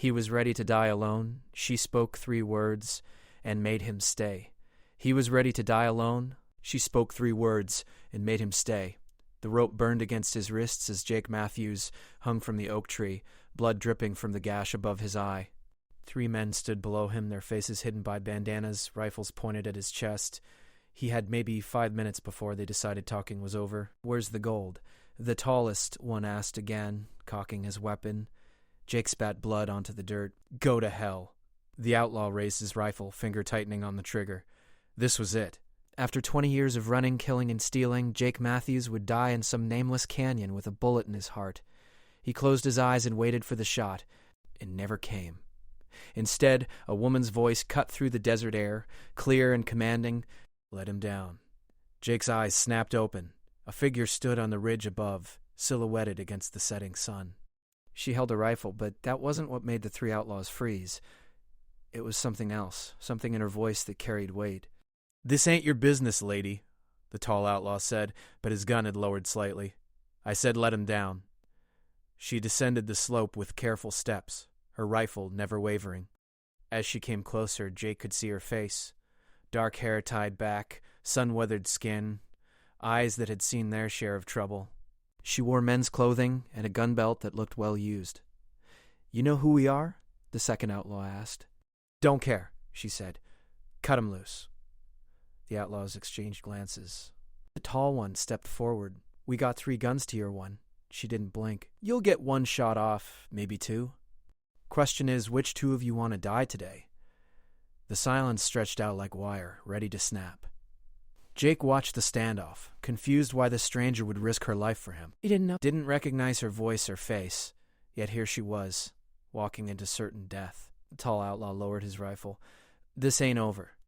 He was ready to die alone. She spoke 3 words and made him stay. He was ready to die alone. She spoke 3 words and made him stay. The rope burned against his wrists as Jake Matthews hung from the oak tree, blood dripping from the gash above his eye. 3 men stood below him, their faces hidden by bandanas, rifles pointed at his chest. He had maybe 5 minutes before they decided talking was over. "Where's the gold?" The tallest one asked again, cocking his weapon. Jake spat blood onto the dirt. "Go to hell." The outlaw raised his rifle, finger tightening on the trigger. This was it. After 20 years of running, killing, and stealing, Jake Matthews would die in some nameless canyon with a bullet in his heart. He closed his eyes and waited for the shot. It never came. Instead, a woman's voice cut through the desert air, clear and commanding. Let him down. Jake's eyes snapped open. A figure stood on the ridge above, silhouetted against the setting sun. She held a rifle, but that wasn't what made the 3 outlaws freeze. It was something else, something in her voice that carried weight. "This ain't your business, lady," the tall outlaw said, but his gun had lowered slightly. "I said let him down." She descended the slope with careful steps, her rifle never wavering. As she came closer, Jake could see her face. Dark hair tied back, sun-weathered skin, eyes that had seen their share of trouble. She wore men's clothing and a gun belt that looked well used. "You know who we are?" the second outlaw asked. "Don't care," she said. "Cut him loose." The outlaws exchanged glances. The tall one stepped forward. "We got 3 guns to your one." She didn't blink. "You'll get 1 shot off, maybe 2. Question is, which 2 of you want to die today?" The silence stretched out like wire, ready to snap. Jake watched the standoff, confused why the stranger would risk her life for him. He didn't recognize her voice or face, yet here she was, walking into certain death. The tall outlaw lowered his rifle. "This ain't over."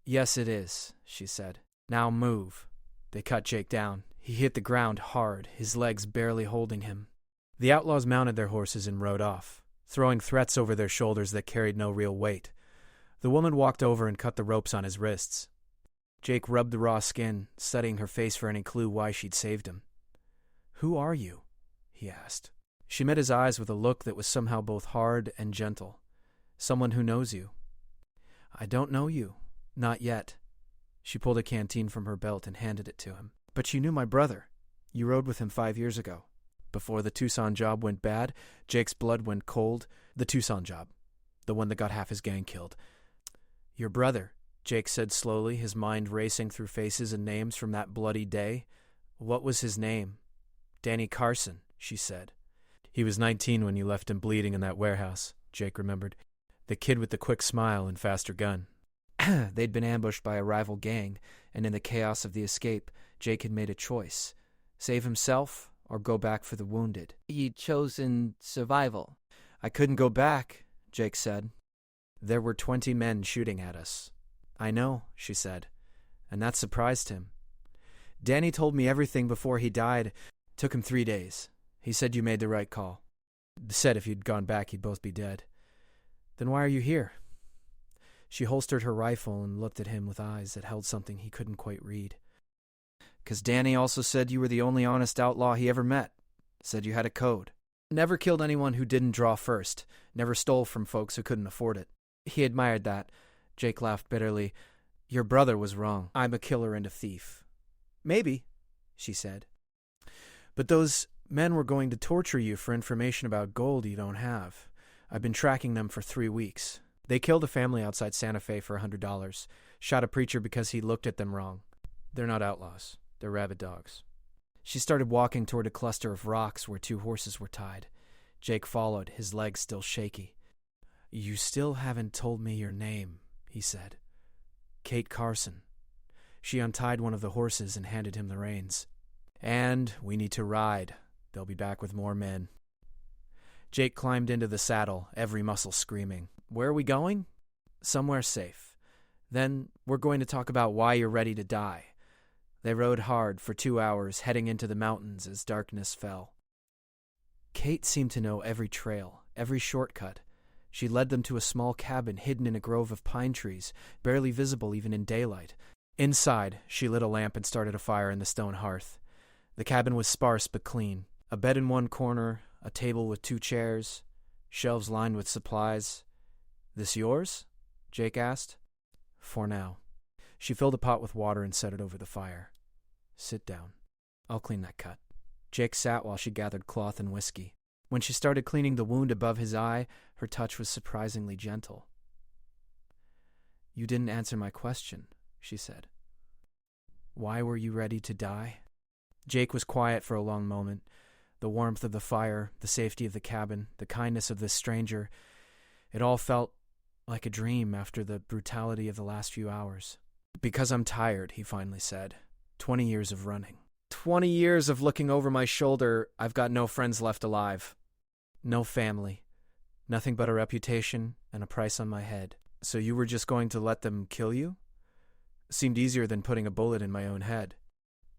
"Yes, it is," she said. "Now move." They cut Jake down. He hit the ground hard, his legs barely holding him. The outlaws mounted their horses and rode off, throwing threats over their shoulders that carried no real weight. The woman walked over and cut the ropes on his wrists. Jake rubbed the raw skin, studying her face for any clue why she'd saved him. "Who are you?" he asked. She met his eyes with a look that was somehow both hard and gentle. "Someone who knows you." "I don't know you. Not yet." She pulled a canteen from her belt and handed it to him. "But you knew my brother. You rode with him 5 years ago." Before the Tucson job went bad, Jake's blood went cold. The Tucson job. The one that got half his gang killed. "Your brother," Jake said slowly, his mind racing through faces and names from that bloody day. "What was his name?" "Danny Carson," she said. "He was 19 when you left him bleeding in that warehouse," Jake remembered. "The kid with the quick smile and faster gun." They'd been ambushed by a rival gang, and in the chaos of the escape, Jake had made a choice. Save himself or go back for the wounded. "You'd chosen survival." "I couldn't go back," Jake said. "There were 20 men shooting at us." "I know," she said, and that surprised him. "Danny told me everything before he died. Took him 3 days. He said you made the right call. Said if you'd gone back, you'd both be dead." "Then why are you here?" She holstered her rifle and looked at him with eyes that held something he couldn't quite read. "'Cause Danny also said you were the only honest outlaw he ever met. Said you had a code. Never killed anyone who didn't draw first. Never stole from folks who couldn't afford it." He admired that. Jake laughed bitterly. "Your brother was wrong. I'm a killer and a thief." "Maybe," she said. "But those men were going to torture you for information about gold you don't have. I've been tracking them for 3 weeks. They killed a family outside Santa Fe for $100. Shot a preacher because he looked at them wrong. They're not outlaws. They're rabid dogs." She started walking toward a cluster of rocks where 2 horses were tied. Jake followed, his legs still shaky. "You still haven't told me your name," he said. "Kate Carson." She untied one of the horses and handed him the reins. "And we need to ride. They'll be back with more men." Jake climbed into the saddle, every muscle screaming. "Where are we going?" "Somewhere safe. Then we're going to talk about why you're ready to die." They rode hard for 2 hours, heading into the mountains as darkness fell. Kate seemed to know every trail, every shortcut. She led them to a small cabin hidden in a grove of pine trees, barely visible even in daylight. Inside, she lit a lamp and started a fire in the stone hearth. The cabin was sparse but clean. A bed in one corner, a table with 2 chairs. Shelves lined with supplies. "This yours?" Jake asked. "For now." She filled a pot with water and set it over the fire. "Sit down. I'll clean that cut." Jake sat while she gathered cloth and whiskey. When she started cleaning the wound above his eye, her touch was surprisingly gentle. "You didn't answer my question," she said. "Why were you ready to die?" Jake was quiet for a long moment. The warmth of the fire, the safety of the cabin, the kindness of this stranger, it all felt like a dream after the brutality of the last few hours. "Because I'm tired," he finally said. 20 years of running. 20 years of looking over my shoulder. I've got no friends left alive. No family. Nothing but a reputation and a price on my head. So you were just going to let them kill you? Seemed easier than putting a bullet in my own head.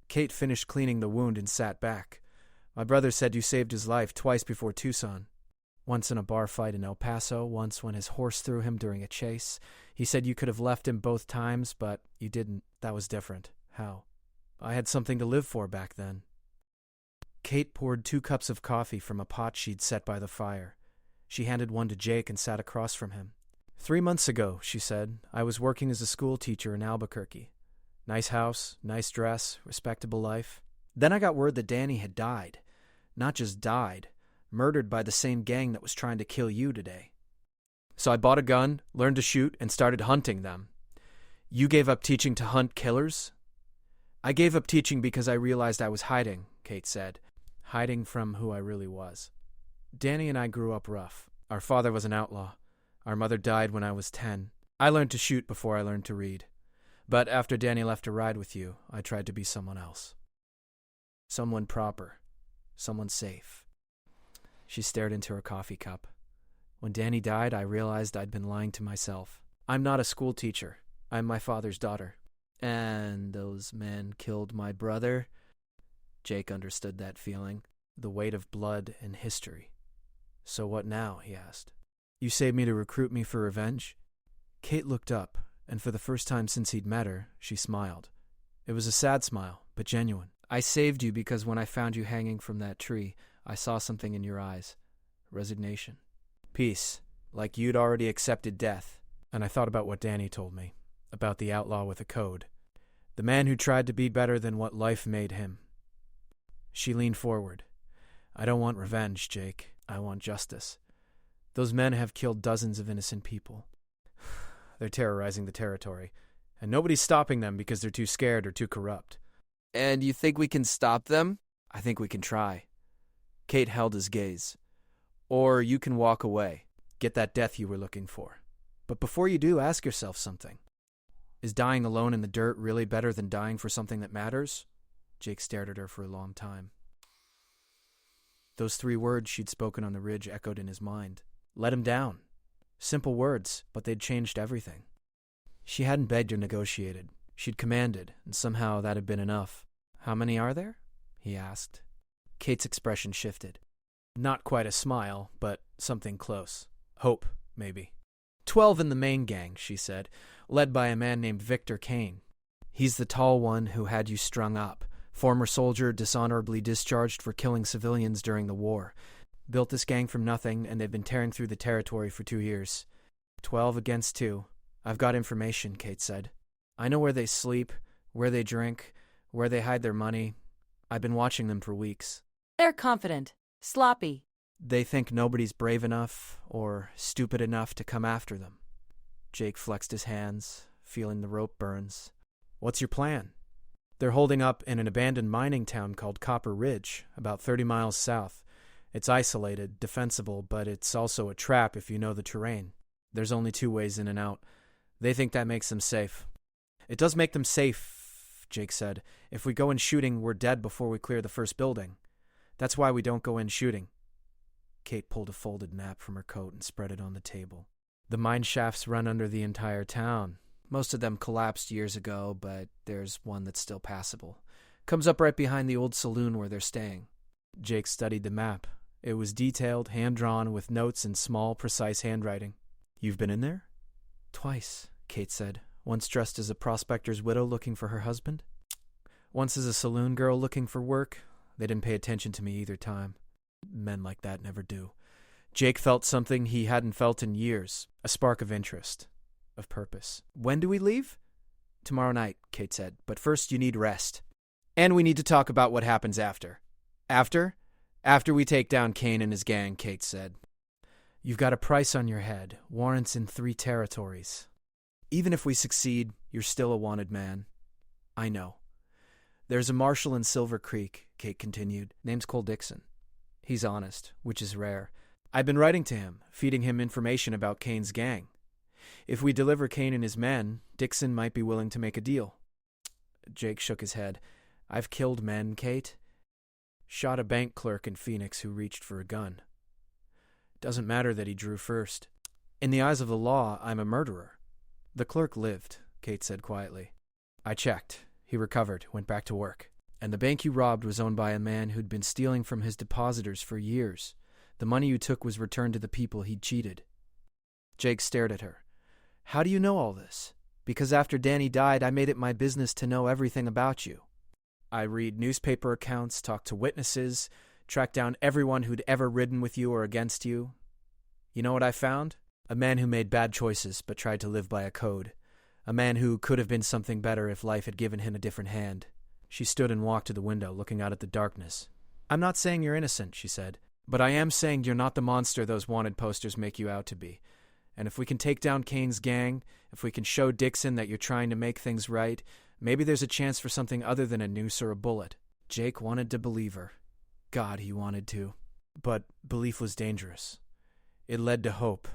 Kate finished cleaning the wound and sat back. "My brother said you saved his life twice before Tucson. Once in a bar fight in El Paso, once when his horse threw him during a chase. He said you could have left him both times, but you didn't. That was different. How? I had something to live for back then." Kate poured 2 cups of coffee from a pot she'd set by the fire. She handed one to Jake and sat across from him. 3 months ago," she said, "I was working as a school teacher in Albuquerque. Nice house, nice dress, respectable life. Then I got word that Danny had died. Not just died, murdered by the same gang that was trying to kill you today. So I bought a gun, learned to shoot, and started hunting them. You gave up teaching to hunt killers?" "I gave up teaching because I realized I was hiding," Kate said. "Hiding from who I really was. Danny and I grew up rough. Our father was an outlaw. Our mother died when I was 10. I learned to shoot before I learned to read. But after Danny left to ride with you, I tried to be someone else. Someone proper. Someone safe." She stared into her coffee cup. "When Danny died, I realized I'd been lying to myself. I'm not a school teacher. I'm my father's daughter." "And those men killed my brother?" Jake understood that feeling, the weight of blood and history. "So what now?" he asked. "You saved me to recruit me for revenge?" Kate looked up, and for the first time since he'd met her, she smiled. It was a sad smile, but genuine. "I saved you because when I found you hanging from that tree, I saw something in your eyes. Resignation. Peace, like you'd already accepted death. And I thought about what Danny told me, about the outlaw with a code. The man who tried to be better than what life made him." She leaned forward. "I don't want revenge, Jake. I want justice. Those men have killed dozens of innocent people. They're terrorizing the territory, and nobody's stopping them because they're too scared or too corrupt." "And you think we can stop them?" "I think we can try." Kate held his gaze. "Or you can walk away, get that death you were looking for. But before you do, ask yourself something. Is dying alone in the dirt really better than dying for something that matters?" Jake stared at her for a long time. Those 3 words she'd spoken on the ridge echoed in his mind. Let him down. Simple words, but they'd changed everything. She hadn't begged or negotiated. She'd commanded, and somehow that had been enough. "How many are there?" he asked. Kate's expression shifted. Not quite a smile, but something close. Hope, maybe. 12 in the main gang, she said, led by a man named Victor Kane. He's the tall one who had you strung up. Former soldier dishonorably discharged for killing civilians during the war. Built this gang from nothing, and they've been tearing through the territory for 2 years. 12 against 2. I've got information, Kate said. I know where they sleep, where they drink, where they hide their money. I've been watching them for weeks. They're confident, sloppy. They think nobody's brave enough or stupid enough to come after them. Jake flexed his hands, feeling the rope burns. What's your plan? They're holding up in an abandoned mining town called Copper Ridge, about 30 miles south. It's isolated, defensible, but it's also a trap if you know the terrain. There's only 2 ways in and out. They think that makes them safe. It does make them safe, Jake said. If we go in shooting, we're dead before we clear the first building. That's why we don't go in shooting. Kate pulled a folded map from her coat and spread it on the table. The mine shafts run under the entire town. Most of them collapsed years ago, but there's one that's still passable. Comes up right behind the old saloon where they're staying. Jake studied the map. It was detailed, hand-drawn, with notes in small, precise handwriting. You've been in there? Twice, Kate said. Once dressed as a prospector's widow looking for her husband. Once as a saloon girl looking for work. They didn't pay attention to me either time. Men like that never do. Jake felt something he hadn't felt in years, a spark of interest, of purpose. When do we leave? Tomorrow night, Kate said, but first you need rest. And we need to talk about what happens after. After? After we take down Kane and his gang, Kate said. You've got a price on your head, warrants in 3 territories. Even if we succeed, you're still a wanted man. I know. There's a marshal in Silver Creek, Kate continued. Name's Cole Dixon. He's honest, which is rare. I've been writing to him, feeding him information about Kane's gang. If we deliver Kane and his men, Dixon might be willing to make a deal. Jake shook his head. I've killed men, Kate. Shot a bank clerk in Phoenix who reached for a gun. Doesn't matter that he drew first. In the eyes of the law, I'm a murderer. The clerk lived, Kate said quietly. I checked. He recovered, went back to work. And the bank you robbed was owned by a man who'd been stealing from his depositors for years. The money you took was returned to the people he'd cheated. Jake stared at her. How do you know all this? Because after Danny died, I made it my business to know everything about you. I read newspaper accounts, talk to witnesses, track down everyone who'd ever ridden with you or against you. You know what I found? A man who made bad choices but tried to live by a code. A man who could have been something better if life had given him a different hand. She stood and walked to the window, looking out at the darkness. I'm not saying you're innocent, she said, but I am saying you're not the monster those wanted posters make you out to be. And if we can take down Kane's gang, if we can show Dixon that you're trying to make things right, maybe there's a chance for something other than a noose or a bullet. Jake wanted to believe her. God, he wanted to. But belief was dangerous. It led to hope,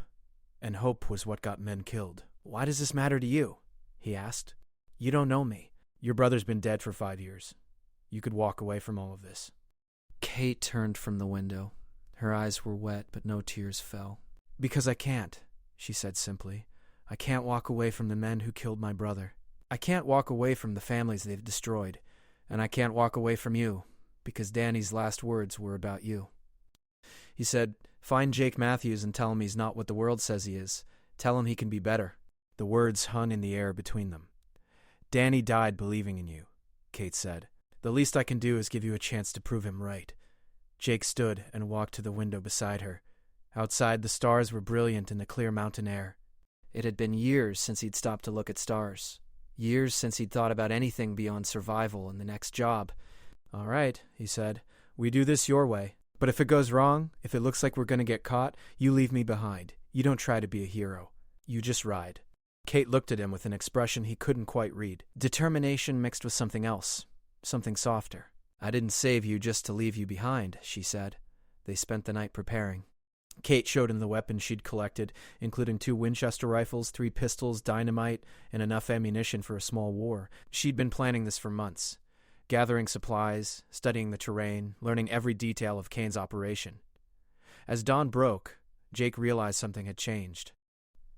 and hope was what got men killed. Why does this matter to you? He asked. You don't know me. Your brother's been dead for 5 years. You could walk away from all of this. Kate turned from the window. Her eyes were wet, but no tears fell. Because I can't, she said simply. I can't walk away from the men who killed my brother. I can't walk away from the families they've destroyed. And I can't walk away from you, because Danny's last words were about you. He said, find Jake Matthews and tell him he's not what the world says he is. Tell him he can be better. The words hung in the air between them. Danny died believing in you, Kate said. The least I can do is give you a chance to prove him right. Jake stood and walked to the window beside her. Outside, the stars were brilliant in the clear mountain air. It had been years since he'd stopped to look at stars. Years since he'd thought about anything beyond survival and the next job. All right, he said. We do this your way. But if it goes wrong, if it looks like we're going to get caught, you leave me behind. You don't try to be a hero. You just ride. Kate looked at him with an expression he couldn't quite read. Determination mixed with something else. Something softer. I didn't save you just to leave you behind, she said. They spent the night preparing. Kate showed him the weapons she'd collected, including 2 Winchester rifles, 3 pistols, dynamite, and enough ammunition for a small war. She'd been planning this for months. Gathering supplies, studying the terrain, learning every detail of Kane's operation. As dawn broke, Jake realized something had changed.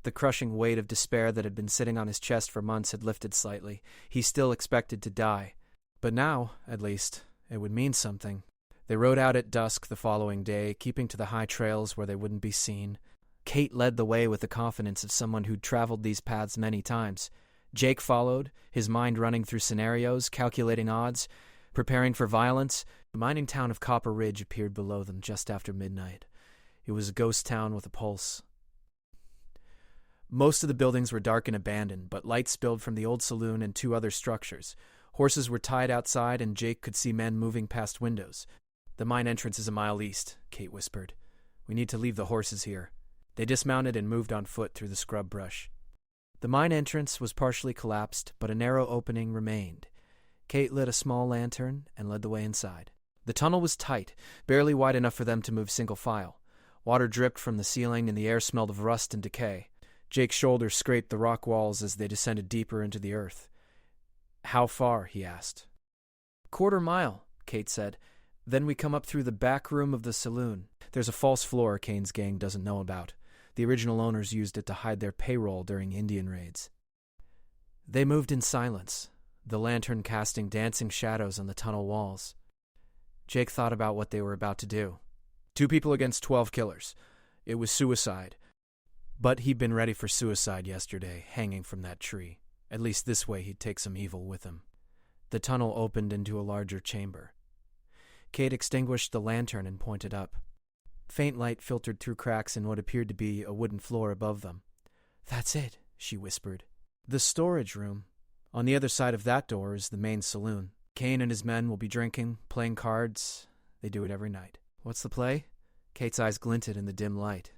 The crushing weight of despair that had been sitting on his chest for months had lifted slightly. He still expected to die. But now, at least, it would mean something. They rode out at dusk the following day, keeping to the high trails where they wouldn't be seen. Kate led the way with the confidence of someone who'd traveled these paths many times. Jake followed, his mind running through scenarios, calculating odds, preparing for violence. The mining town of Copper Ridge appeared below them just after midnight. It was a ghost town with a pulse. Most of the buildings were dark and abandoned, but light spilled from the old saloon and 2 other structures. Horses were tied outside, and Jake could see men moving past windows. The mine entrance is a mile east, Kate whispered. We need to leave the horses here. They dismounted and moved on foot through the scrub brush. The mine entrance was partially collapsed, but a narrow opening remained. Kate lit a small lantern and led the way inside. The tunnel was tight, barely wide enough for them to move single file. Water dripped from the ceiling, and the air smelled of rust and decay. Jake's shoulders scraped the rock walls as they descended deeper into the earth. How far? He asked. 1/4 mile, Kate said. Then we come up through the back room of the saloon. There's a false floor Kane's gang doesn't know about. The original owners used it to hide their payroll during Indian raids. They moved in silence, the lantern casting dancing shadows on the tunnel walls. Jake thought about what they were about to do. 2 people against 12 killers. It was suicide. But he'd been ready for suicide yesterday, hanging from that tree. At least this way he'd take some evil with him. The tunnel opened into a larger chamber. Kate extinguished the lantern and pointed up. Faint light filtered through cracks in what appeared to be a wooden floor above them. "That's it," she whispered. "The storage room. On the other side of that door is the main saloon. Kane and his men will be drinking, playing cards. They do it every night." "What's the play?" Kate's eyes glinted in the dim light.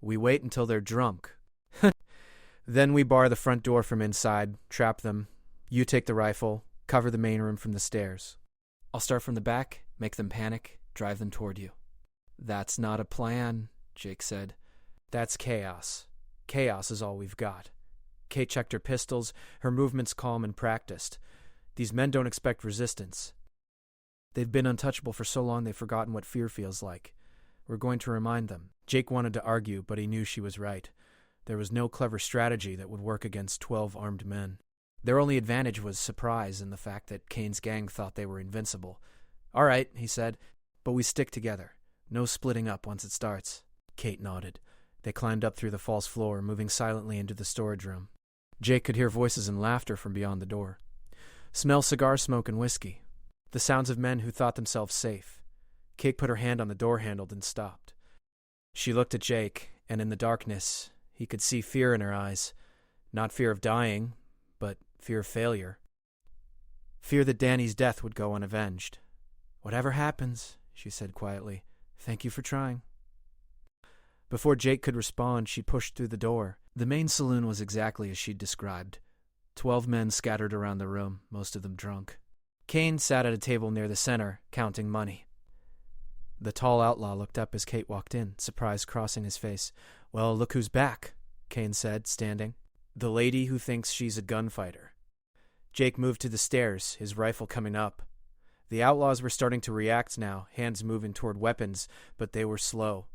"We wait until they're drunk. Then we bar the front door from inside, trap them. You take the rifle, cover the main room from the stairs. I'll start from the back, make them panic, drive them toward you." "That's not a plan," Jake said. "That's chaos. Chaos is all we've got." Kate checked her pistols, her movements calm and practiced. These men don't expect resistance. They've been untouchable for so long they've forgotten what fear feels like. We're going to remind them. Jake wanted to argue, but he knew she was right. There was no clever strategy that would work against 12 armed men. Their only advantage was surprise and the fact that Kane's gang thought they were invincible. "All right," he said, "but we stick together. No splitting up once it starts." Kate nodded. They climbed up through the false floor, moving silently into the storage room. Jake could hear voices and laughter from beyond the door. Smell cigar smoke and whiskey. The sounds of men who thought themselves safe. Kate put her hand on the door handle and stopped. She looked at Jake, and in the darkness, he could see fear in her eyes. Not fear of dying, but fear of failure. Fear that Danny's death would go unavenged. "Whatever happens," she said quietly, "thank you for trying." Before Jake could respond, she pushed through the door. The main saloon was exactly as she'd described. 12 men scattered around the room, most of them drunk. Kane sat at a table near the center, counting money. The tall outlaw looked up as Kate walked in, surprise crossing his face. "Well, look who's back," Kane said, standing. "The lady who thinks she's a gunfighter." Jake moved to the stairs, his rifle coming up. The outlaws were starting to react now, hands moving toward weapons, but they were slow,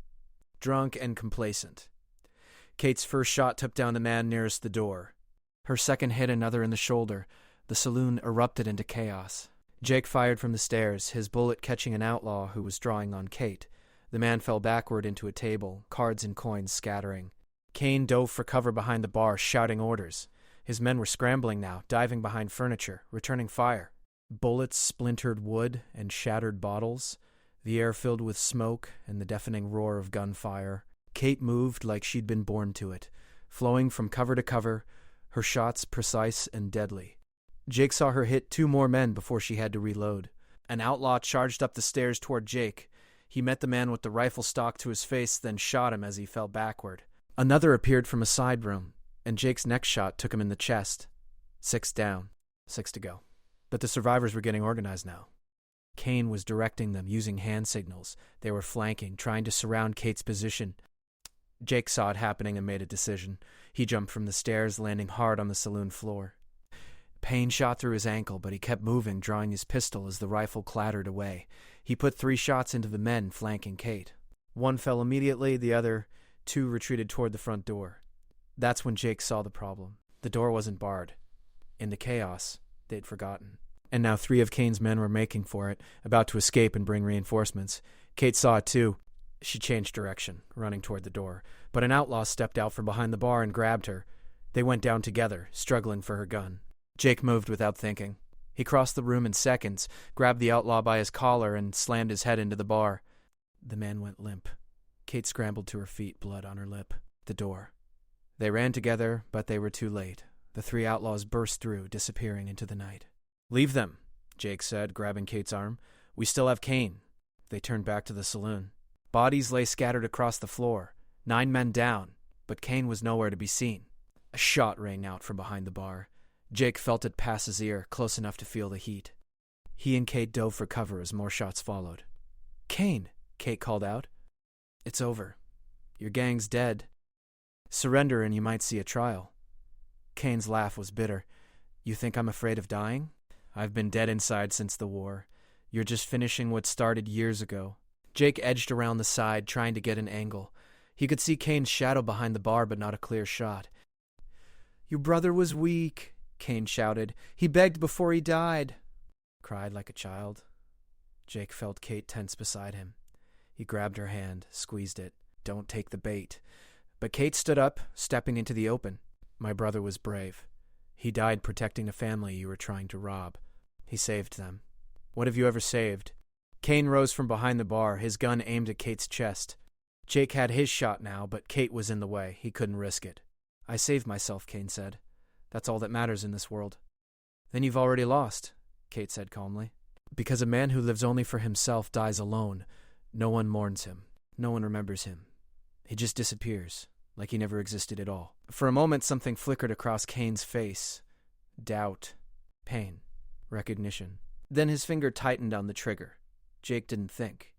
drunk and complacent. Kate's first shot took down the man nearest the door. Her second hit another in the shoulder. The saloon erupted into chaos. Jake fired from the stairs, his bullet catching an outlaw who was drawing on Kate. The man fell backward into a table, cards and coins scattering. Kane dove for cover behind the bar, shouting orders. His men were scrambling now, diving behind furniture, returning fire. Bullets splintered wood and shattered bottles, the air filled with smoke and the deafening roar of gunfire. Kate moved like she'd been born to it, flowing from cover to cover, her shots precise and deadly. Jake saw her hit 2 more men before she had to reload. An outlaw charged up the stairs toward Jake. He met the man with the rifle stock to his face, then shot him as he fell backward. Another appeared from a side room, and Jake's next shot took him in the chest. 6 down, 6 to go. But the survivors were getting organized now. Kane was directing them, using hand signals. They were flanking, trying to surround Kate's position. Jake saw it happening and made a decision. He jumped from the stairs, landing hard on the saloon floor. Pain shot through his ankle, but he kept moving, drawing his pistol as the rifle clattered away. He put 3 shots into the men flanking Kate. 1 fell immediately, the other 2 retreated toward the front door. That's when Jake saw the problem. The door wasn't barred. In the chaos, they'd forgotten. And now 3 of Kane's men were making for it, about to escape and bring reinforcements. Kate saw it too. She changed direction, running toward the door. But an outlaw stepped out from behind the bar and grabbed her. They went down together, struggling for her gun. Jake moved without thinking. He crossed the room in seconds, grabbed the outlaw by his collar, and slammed his head into the bar. The man went limp. Kate scrambled to her feet, blood on her lip. The door. They ran together, but they were too late. The 3 outlaws burst through, disappearing into the night. "Leave them," Jake said, grabbing Kate's arm. "We still have Kane." They turned back to the saloon. Bodies lay scattered across the floor. 9 men down, but Kane was nowhere to be seen. A shot rang out from behind the bar. Jake felt it pass his ear, close enough to feel the heat. He and Kate dove for cover as more shots followed. "Kane," Kate called out. "It's over. Your gang's dead. Surrender and you might see a trial." Kane's laugh was bitter. "You think I'm afraid of dying? I've been dead inside since the war. You're just finishing what started years ago." Jake edged around the side, trying to get an angle. He could see Kane's shadow behind the bar, but not a clear shot. "Your brother was weak," Kane shouted. "He begged before he died." Cried like a child. Jake felt Kate tense beside him. He grabbed her hand, squeezed it. "Don't take the bait." But Kate stood up, stepping into the open. "My brother was brave. He died protecting a family you were trying to rob. He saved them. What have you ever saved?" Kane rose from behind the bar, his gun aimed at Kate's chest. Jake had his shot now, but Kate was in the way. He couldn't risk it. I saved myself, Kane said. That's all that matters in this world. Then you've already lost, Kate said calmly. Because a man who lives only for himself dies alone. No one mourns him. No one remembers him. He just disappears, like he never existed at all. For a moment, something flickered across Kane's face. Doubt. Pain. Recognition. Then his finger tightened on the trigger. Jake didn't think.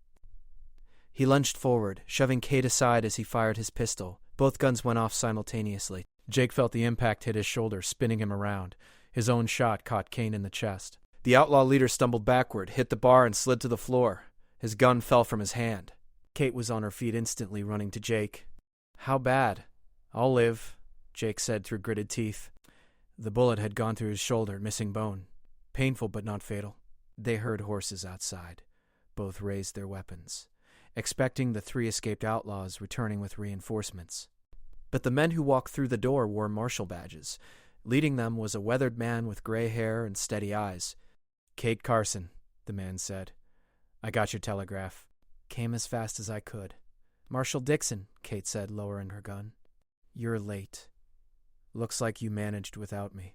He lunged forward, shoving Kate aside as he fired his pistol. Both guns went off simultaneously. Jake felt the impact hit his shoulder, spinning him around. His own shot caught Kane in the chest. The outlaw leader stumbled backward, hit the bar, and slid to the floor. His gun fell from his hand. Kate was on her feet instantly, running to Jake. How bad? I'll live, Jake said through gritted teeth. The bullet had gone through his shoulder, missing bone. Painful but not fatal. They heard horses outside. Both raised their weapons, expecting the 3 escaped outlaws returning with reinforcements. But the men who walked through the door wore marshal badges. Leading them was a weathered man with gray hair and steady eyes. Kate Carson, the man said. I got your telegraph. Came as fast as I could. Marshal Dixon, Kate said, lowering her gun. You're late. Looks like you managed without me.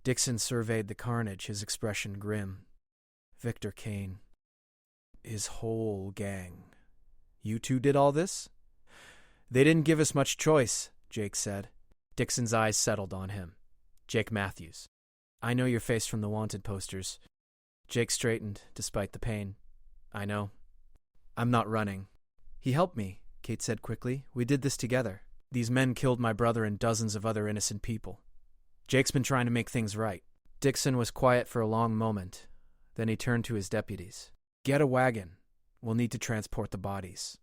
Dixon surveyed the carnage, his expression grim. Victor Kane. His whole gang. You two did all this? They didn't give us much choice, Jake said. Dixon's eyes settled on him. Jake Matthews. I know your face from the wanted posters. Jake straightened, despite the pain. I know. I'm not running. He helped me, Kate said quickly. We did this together. These men killed my brother and dozens of other innocent people. Jake's been trying to make things right. Dixon was quiet for a long moment. Then he turned to his deputies. Get a wagon. We'll need to transport the bodies.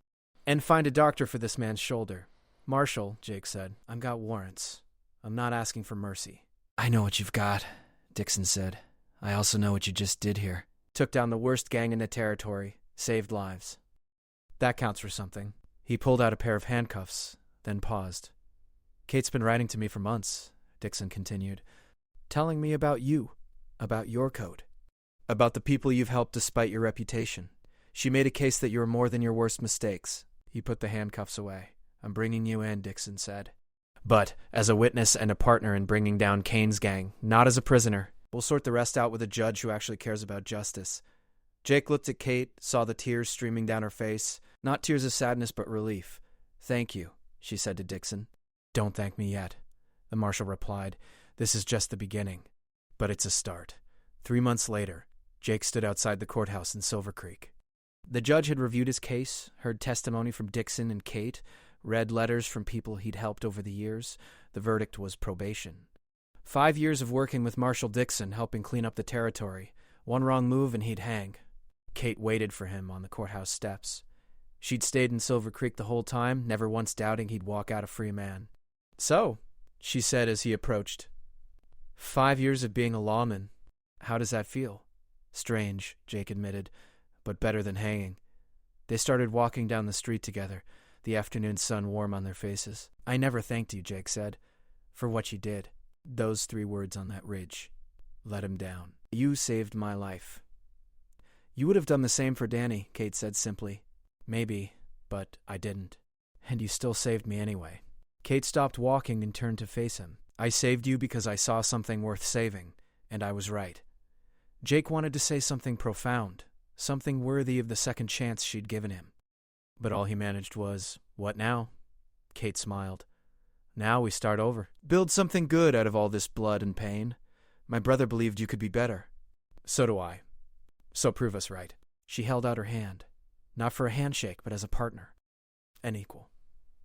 And find a doctor for this man's shoulder. Marshal, Jake said, I've got warrants. I'm not asking for mercy. I know what you've got, Dixon said. I also know what you just did here. Took down the worst gang in the territory. Saved lives. That counts for something. He pulled out a pair of handcuffs, then paused. Kate's been writing to me for months, Dixon continued. Telling me about you. About your code. About the people you've helped despite your reputation. She made a case that you're more than your worst mistakes. He put the handcuffs away. I'm bringing you in, Dixon said. But as a witness and a partner in bringing down Kane's gang, not as a prisoner. We'll sort the rest out with a judge who actually cares about justice. Jake looked at Kate, saw the tears streaming down her face. Not tears of sadness, but relief. Thank you, she said to Dixon. Don't thank me yet, the marshal replied. This is just the beginning. But it's a start. 3 months later, Jake stood outside the courthouse in Silver Creek. The judge had reviewed his case, heard testimony from Dixon and Kate, read letters from people he'd helped over the years. The verdict was probation. 5 years of working with Marshal Dixon, helping clean up the territory. One wrong move and he'd hang. Kate waited for him on the courthouse steps. She'd stayed in Silver Creek the whole time, never once doubting he'd walk out a free man. So, she said as he approached, 5 years of being a lawman. How does that feel? Strange, Jake admitted, but better than hanging. They started walking down the street together, the afternoon sun warm on their faces. I never thanked you, Jake said, for what you did. Those 3 words on that ridge. Let him down. You saved my life. You would have done the same for Danny, Kate said simply. Maybe, but I didn't. And you still saved me anyway. Kate stopped walking and turned to face him. I saved you because I saw something worth saving, and I was right. Jake wanted to say something profound, something worthy of the second chance she'd given him. But all he managed was, what now? Kate smiled. Now we start over. Build something good out of all this blood and pain. My brother believed you could be better. So do I. So prove us right. She held out her hand. Not for a handshake, but as a partner. An equal.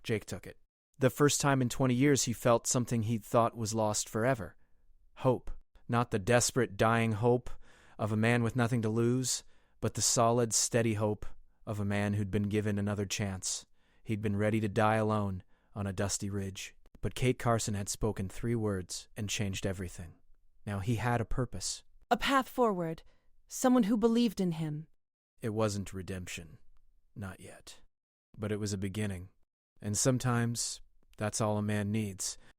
Jake took it. The first time in 20 years he felt something he'd thought was lost forever. Hope. Not the desperate, dying hope of a man with nothing to lose, but the solid, steady hope of a man who'd been given another chance. He'd been ready to die alone on a dusty ridge. But Kate Carson had spoken 3 words and changed everything. Now he had a purpose. A path forward. Someone who believed in him. It wasn't redemption. Not yet. But it was a beginning. And sometimes that's all a man needs.